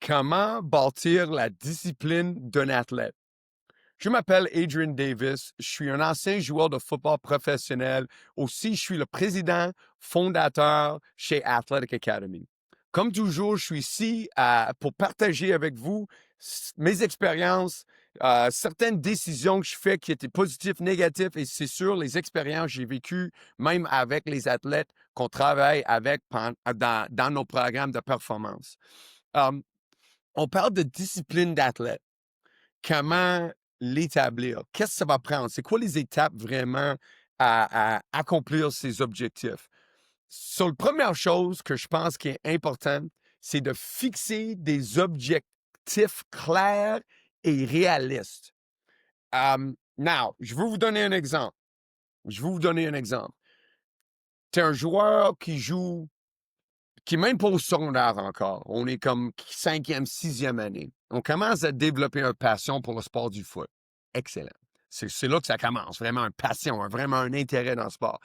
Comment bâtir la discipline d'un athlète? Je m'appelle Adrian Davis. Je suis un ancien joueur de football professionnel. Aussi, je suis le président fondateur chez Athletic Academy. Comme toujours, je suis ici pour partager avec vous mes expériences, certaines décisions que je fais qui étaient positives, négatives, et c'est sûr, les expériences que j'ai vécues, même avec les athlètes qu'on travaille avec dans nos programmes de performance. Um, on parle de discipline d'athlète. Comment l'établir? Qu'est-ce que ça va prendre? C'est quoi les étapes vraiment à accomplir ces objectifs? Sur la première chose que je pense qui est importante, c'est de fixer des objectifs clairs et réalistes. Now, je vais vous donner un exemple. Tu es un joueur qui est même pas au secondaire encore. On est comme 5e, 6e année. On commence à développer une passion pour le sport du foot. Excellent. C'est là que ça commence. Vraiment une passion, vraiment un intérêt dans le sport.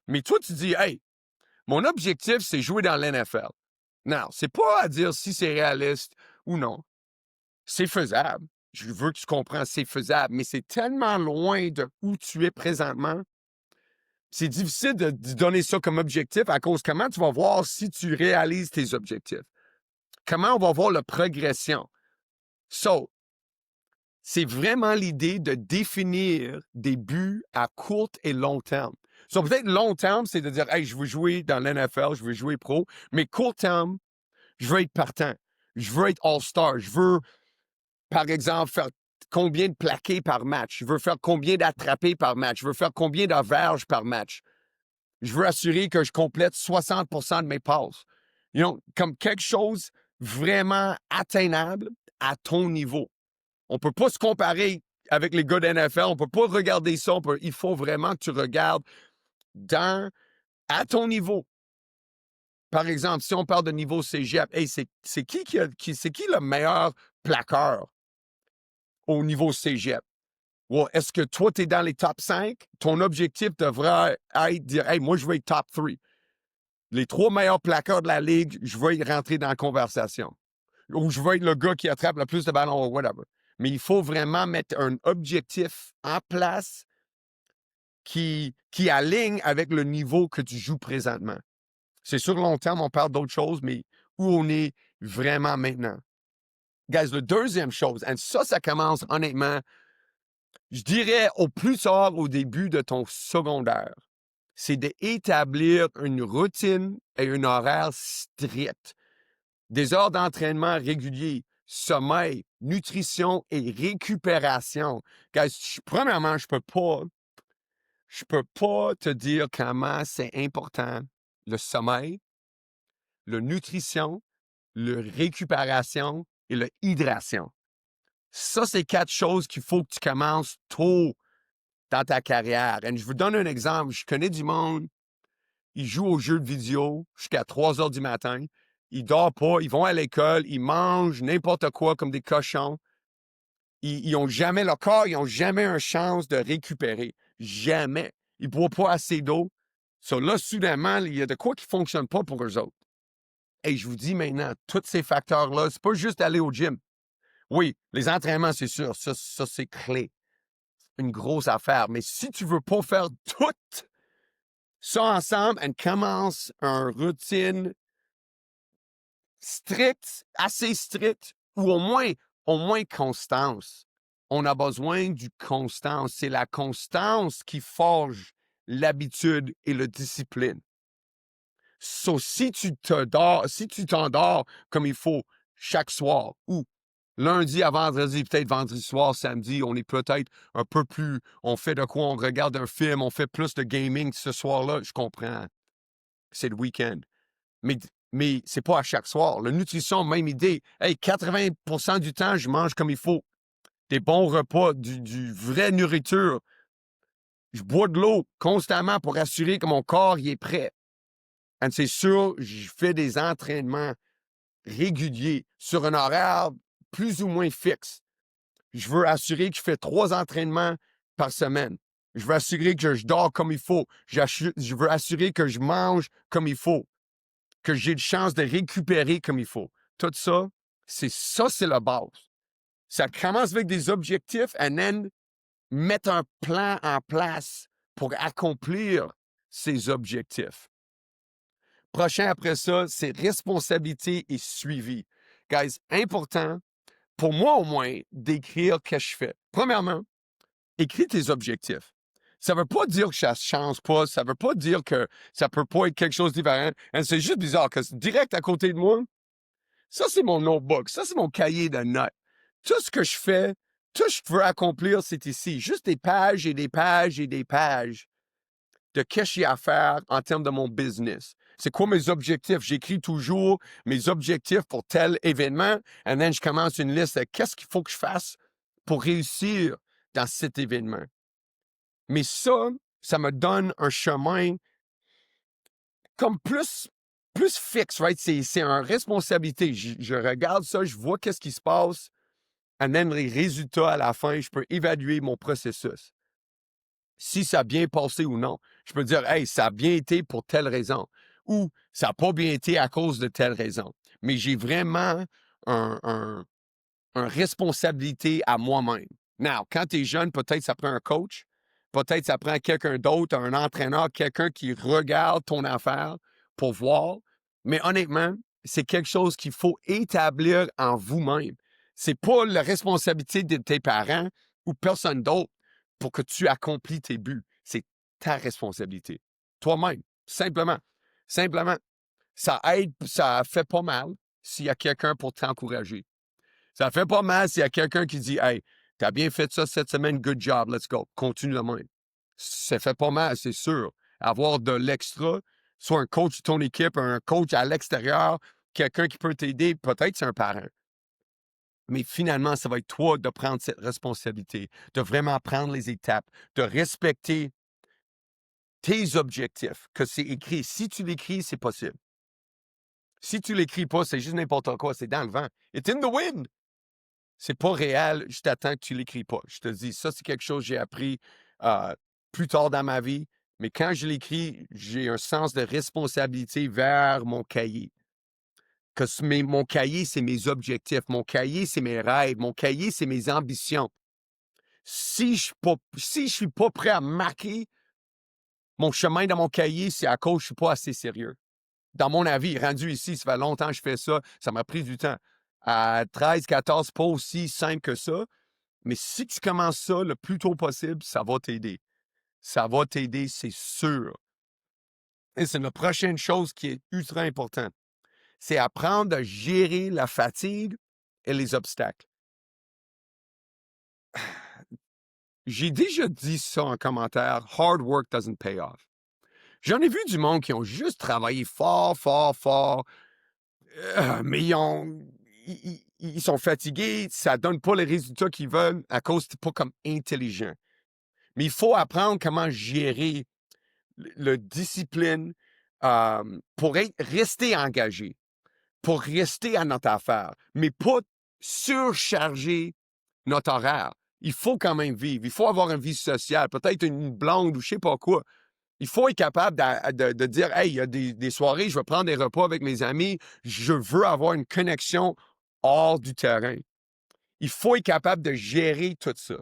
Mais toi, tu dis, hey, mon objectif, c'est jouer dans l'NFL. Non, c'est pas à dire si c'est réaliste ou non. C'est faisable. Je veux que tu comprennes, c'est faisable, mais c'est tellement loin de où tu es présentement. C'est difficile de donner ça comme objectif à cause comment tu vas voir si tu réalises tes objectifs. Comment on va voir la progression. So, c'est vraiment l'idée de définir des buts à court et long terme. So, peut-être long terme, c'est de dire, hey, je veux jouer dans l'NFL, je veux jouer pro, mais court terme, je veux être partant. Je veux être all-star. Je veux, par exemple, faire combien de plaqués par match. Je veux faire combien d'attrapés par match. Je veux faire combien de verges par match. Je veux assurer que je complète 60% de mes passes. Comme quelque chose vraiment atteignable à ton niveau. On ne peut pas se comparer avec les gars de NFL. On ne peut pas regarder ça. Il faut vraiment que tu regardes à ton niveau. Par exemple, si on parle de niveau cégep, hey, c'est qui le meilleur plaqueur au niveau cégep? Well, est-ce que toi, tu es dans les top 5? Ton objectif devrait être de dire, hey, moi, je veux être top 3. Les 3 meilleurs plaqueurs de la ligue, je veux y rentrer dans la conversation. Ou je veux être le gars qui attrape le plus de ballons, ou whatever. Mais il faut vraiment mettre un objectif en place qui aligne avec le niveau que tu joues présentement. C'est sur le long terme, on parle d'autres choses, mais où on est vraiment maintenant. Guys, la deuxième chose, et ça commence honnêtement, je dirais au plus tard au début de ton secondaire, c'est d'établir une routine et un horaire strict. Des heures d'entraînement réguliers, sommeil, nutrition et récupération. Guys, premièrement, je peux pas te dire comment c'est important le sommeil, la nutrition, la récupération et l'hydration. Ça, c'est 4 choses qu'il faut que tu commences tôt dans ta carrière. Et je vous donne un exemple. Je connais du monde, ils jouent aux jeux de vidéo jusqu'à 3 heures du matin. Ils dorment pas, ils vont à l'école, ils mangent n'importe quoi comme des cochons. Ils ont jamais, leur corps, ils n'ont jamais une chance de récupérer. Jamais. Ils ne boivent pas assez d'eau. So là, soudainement, il y a de quoi qui ne fonctionne pas pour eux autres. Et je vous dis maintenant, tous ces facteurs-là, c'est pas juste aller au gym. Oui, les entraînements, c'est sûr, ça c'est clé. Une grosse affaire. Mais si tu veux pas faire tout ça ensemble, on commence une routine stricte, assez stricte, ou au moins constance. On a besoin du constance. C'est la constance qui forge l'habitude et la discipline. So, si tu t'endors comme il faut chaque soir, ou lundi à vendredi, peut-être vendredi soir, samedi, on est peut-être un peu plus, on fait de quoi, on regarde un film, on fait plus de gaming ce soir-là, je comprends. C'est le week-end. Mais c'est pas à chaque soir. La nutrition, même idée. Hey, 80% du temps, je mange comme il faut. Des bons repas, du vrai nourriture. Je bois de l'eau constamment pour assurer que mon corps y est prêt. Et c'est sûr, je fais des entraînements réguliers sur un horaire plus ou moins fixe. Je veux assurer que je fais 3 entraînements par semaine. Je veux assurer que je dors comme il faut. Je veux assurer que je mange comme il faut. Que j'ai de chance de récupérer comme il faut. Tout ça, C'est la base. Ça commence avec des objectifs et then mettre un plan en place pour accomplir ces objectifs. Prochain après ça, c'est responsabilité et suivi. Guys, important, pour moi au moins, d'écrire ce que je fais. Premièrement, écris tes objectifs. Ça ne veut pas dire que ça ne change pas, ça ne veut pas dire que ça ne peut pas être quelque chose de différent. C'est juste bizarre, que direct à côté de moi, ça c'est mon notebook, ça c'est mon cahier de notes. Tout ce que je fais, tout ce que je veux accomplir, c'est ici. Juste des pages et des pages et des pages de qu'est-ce que j'ai à faire en termes de mon business. C'est quoi mes objectifs? J'écris toujours mes objectifs pour tel événement, et then je commence une liste de qu'est-ce qu'il faut que je fasse pour réussir dans cet événement. Mais ça me donne un chemin comme plus fixe, right? C'est une responsabilité. Je regarde ça, je vois qu'est-ce qui se passe, et then les résultats à la fin, je peux évaluer mon processus. Si ça a bien passé ou non. Je peux dire, hey, ça a bien été pour telle raison. Ou ça n'a pas bien été à cause de telle raison. Mais j'ai vraiment une responsabilité à moi-même. Now, quand tu es jeune, peut-être ça prend un coach. Peut-être ça prend quelqu'un d'autre, un entraîneur, quelqu'un qui regarde ton affaire pour voir. Mais honnêtement, c'est quelque chose qu'il faut établir en vous-même. C'est pas la responsabilité de tes parents ou personne d'autre pour que tu accomplis tes buts. C'est ta responsabilité. Toi-même, simplement. Simplement. Ça aide, ça fait pas mal s'il y a quelqu'un pour t'encourager. Ça fait pas mal s'il y a quelqu'un qui dit « Hey, t'as bien fait ça cette semaine, good job, let's go. » Continue de même. Ça fait pas mal, c'est sûr. Avoir de l'extra, soit un coach de ton équipe, un coach à l'extérieur, quelqu'un qui peut t'aider, peut-être c'est un parent. Mais finalement, ça va être toi de prendre cette responsabilité, de vraiment prendre les étapes, de respecter tes objectifs, que c'est écrit. Si tu l'écris, c'est possible. Si tu l'écris pas, c'est juste n'importe quoi, c'est dans le vent. It's in the wind. C'est pas réel, je t'attends que tu l'écris pas. Je te dis, ça, c'est quelque chose que j'ai appris plus tard dans ma vie. Mais quand je l'écris, j'ai un sens de responsabilité vers mon cahier. Mon cahier, c'est mes objectifs. Mon cahier, c'est mes rêves. Mon cahier, c'est mes ambitions. Si je suis pas prêt à marquer mon chemin dans mon cahier, c'est à cause que je suis pas assez sérieux. Dans mon avis, rendu ici, ça fait longtemps que je fais ça, ça m'a pris du temps. À 13, 14, pas aussi simple que ça, mais si tu commences ça le plus tôt possible, ça va t'aider. Ça va t'aider, c'est sûr. Et c'est la prochaine chose qui est ultra importante. C'est apprendre à gérer la fatigue et les obstacles. J'ai déjà dit ça en commentaire, hard work doesn't pay off. J'en ai vu du monde qui ont juste travaillé fort, fort, fort, mais ils sont fatigués, ça donne pas les résultats qu'ils veulent à cause que t'es pas comme intelligent. Mais il faut apprendre comment gérer le discipline pour rester engagé, pour rester à notre affaire, mais pas surcharger notre horaire. Il faut quand même vivre. Il faut avoir une vie sociale, peut-être une blonde ou je sais pas quoi. Il faut être capable de dire « Hey, il y a des soirées, je vais prendre des repas avec mes amis, je veux avoir une connexion hors du terrain. » Il faut être capable de gérer tout ça.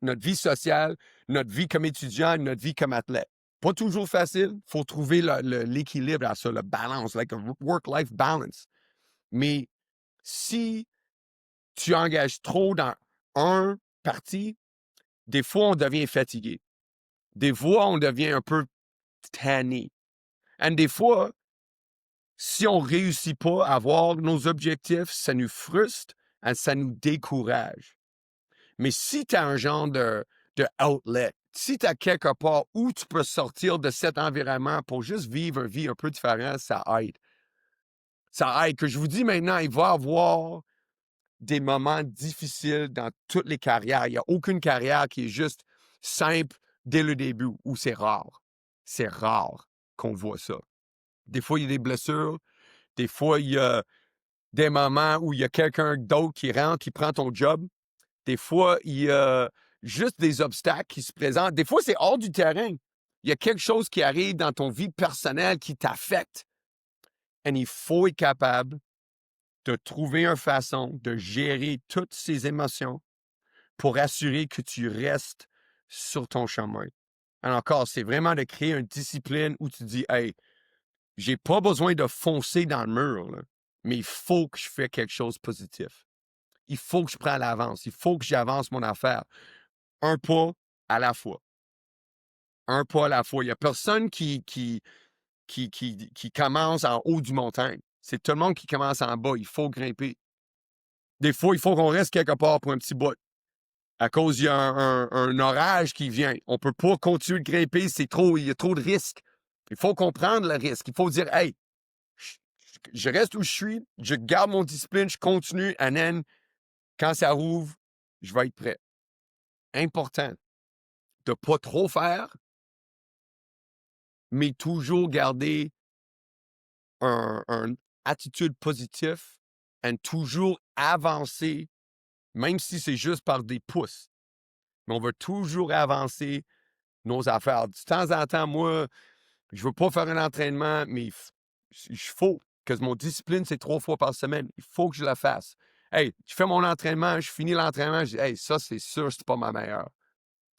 Notre vie sociale, notre vie comme étudiant, notre vie comme athlète. Pas toujours facile, il faut trouver l'équilibre à ça, le balance, like a work-life balance. Mais si tu engages trop dans un parti, des fois, on devient fatigué. Des fois, on devient un peu tanné. Et des fois, si on ne réussit pas à avoir nos objectifs, ça nous frustre et ça nous décourage. Mais si tu as un genre de outlet, si tu as quelque part où tu peux sortir de cet environnement pour juste vivre une vie un peu différente, ça aide. Ça aide. Que je vous dis maintenant, il va y avoir des moments difficiles dans toutes les carrières. Il n'y a aucune carrière qui est juste simple dès le début, ou c'est rare. C'est rare qu'on voit ça. Des fois, il y a des blessures. Des fois, il y a des moments où il y a quelqu'un d'autre qui rentre, qui prend ton job. Des fois, il y a juste des obstacles qui se présentent. Des fois, c'est hors du terrain. Il y a quelque chose qui arrive dans ton vie personnelle qui t'affecte. Et il faut être capable de trouver une façon de gérer toutes ces émotions pour assurer que tu restes sur ton chemin. Alors encore, c'est vraiment de créer une discipline où tu dis, hey, j'ai pas besoin de foncer dans le mur, là, mais il faut que je fasse quelque chose de positif. Il faut que je prenne l'avance. Il faut que j'avance mon affaire. Un pas à la fois. Un pas à la fois. Il n'y a personne qui commence en haut du montagne. C'est tout le monde qui commence en bas. Il faut grimper. Des fois, il faut qu'on reste quelque part pour un petit bout. À cause, il y a un orage qui vient. On ne peut pas continuer de grimper. Il y a trop de risques. Il faut comprendre le risque. Il faut dire, hey, je reste où je suis, je garde mon discipline, je continue, and then, quand ça rouvre, je vais être prêt. Important de ne pas trop faire, mais toujours garder une attitude positive et toujours avancer, même si c'est juste par des pouces. Mais on veut toujours avancer nos affaires. De temps en temps, moi, je ne veux pas faire un entraînement, mais il faut que mon discipline, c'est 3 fois par semaine. Il faut que je la fasse. Hey, je fais mon entraînement, je finis l'entraînement, je dis, hey, ça, c'est sûr, c'est pas ma meilleure.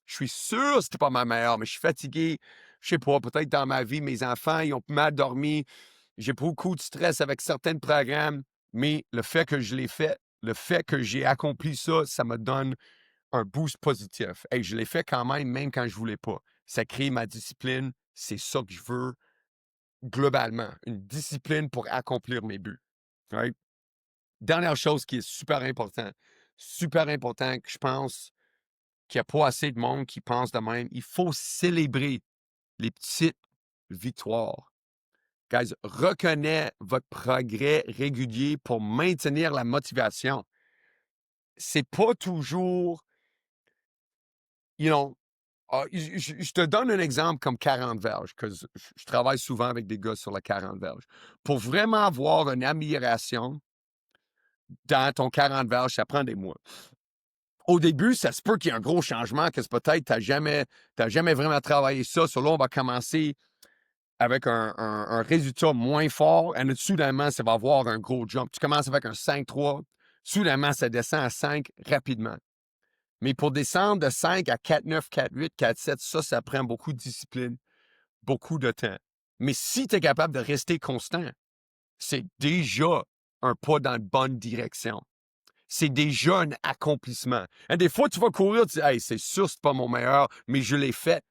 Je suis sûr que c'était pas ma meilleure, mais je suis fatigué. Je sais pas, peut-être dans ma vie, mes enfants, ils ont mal dormi. J'ai beaucoup de stress avec certains programmes, mais le fait que je l'ai fait, le fait que j'ai accompli ça, ça me donne un boost positif. Hey, je l'ai fait quand même quand je voulais pas. Ça crée ma discipline. C'est ça que je veux globalement. Une discipline pour accomplir mes buts. Right? Dernière chose qui est super important que je pense qu'il n'y a pas assez de monde qui pense de même. Il faut célébrer les petites victoires. Guys, reconnais votre progrès régulier pour maintenir la motivation. C'est pas toujours, je te donne un exemple comme 40 verges, que je travaille souvent avec des gars sur la 40 verges. Pour vraiment avoir une amélioration dans ton 40 verges, ça prend des mois. Au début, ça se peut qu'il y ait un gros changement, que c'est peut-être tu n'as jamais vraiment travaillé ça. Sur là, on va commencer avec un résultat moins fort, et soudainement, ça va avoir un gros jump. Tu commences avec un 5-3, soudainement, ça descend à 5 rapidement. Mais pour descendre de 5 à 4-9, 4-8, 4-7, ça prend beaucoup de discipline, beaucoup de temps. Mais si tu es capable de rester constant, c'est déjà un pas dans la bonne direction. C'est déjà un accomplissement. Et des fois, tu vas courir, tu dis, hey, c'est sûr, c'est pas mon meilleur, mais je l'ai fait.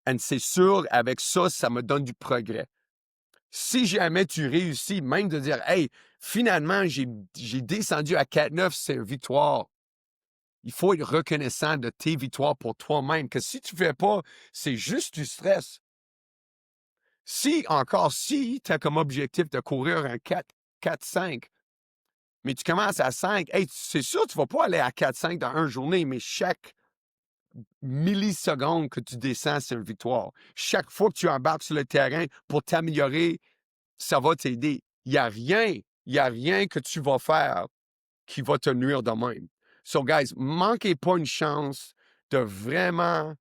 Et c'est sûr, avec ça, ça me donne du progrès. Si jamais tu réussis, même de dire, hey, finalement, j'ai descendu à 4-9, c'est une victoire. Il faut être reconnaissant de tes victoires pour toi-même. Que si tu ne fais pas, c'est juste du stress. Si tu as comme objectif de courir un 4-5, mais tu commences à 5, hey, c'est sûr, tu ne vas pas aller à 4-5 dans une journée, mais chaque milliseconde que tu descends, c'est une victoire. Chaque fois que tu embarques sur le terrain pour t'améliorer, ça va t'aider. Il n'y a rien que tu vas faire qui va te nuire de même. So, guys, manquez pas une chance de vraiment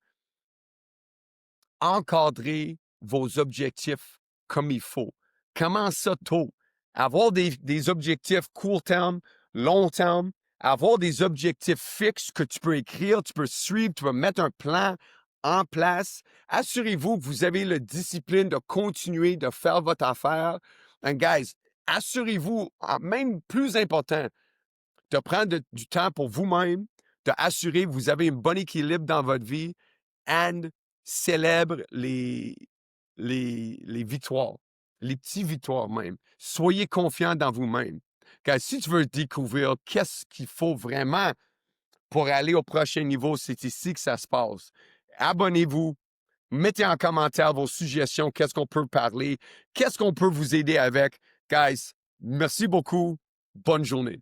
encadrer vos objectifs comme il faut. Commence ça tôt. Avoir des objectifs court terme, long terme, avoir des objectifs fixes que tu peux écrire, tu peux suivre, tu peux mettre un plan en place. Assurez-vous que vous avez la discipline de continuer de faire votre affaire. And guys, assurez-vous, même plus important, de prendre du temps pour vous-même, d'assurer que vous avez un bon équilibre dans votre vie and célèbre les victoires, les petites victoires même. Soyez confiant dans vous-même. Car si tu veux découvrir qu'est-ce qu'il faut vraiment pour aller au prochain niveau, c'est ici que ça se passe. Abonnez-vous. Mettez en commentaire vos suggestions, qu'est-ce qu'on peut parler, qu'est-ce qu'on peut vous aider avec. Guys, merci beaucoup. Bonne journée.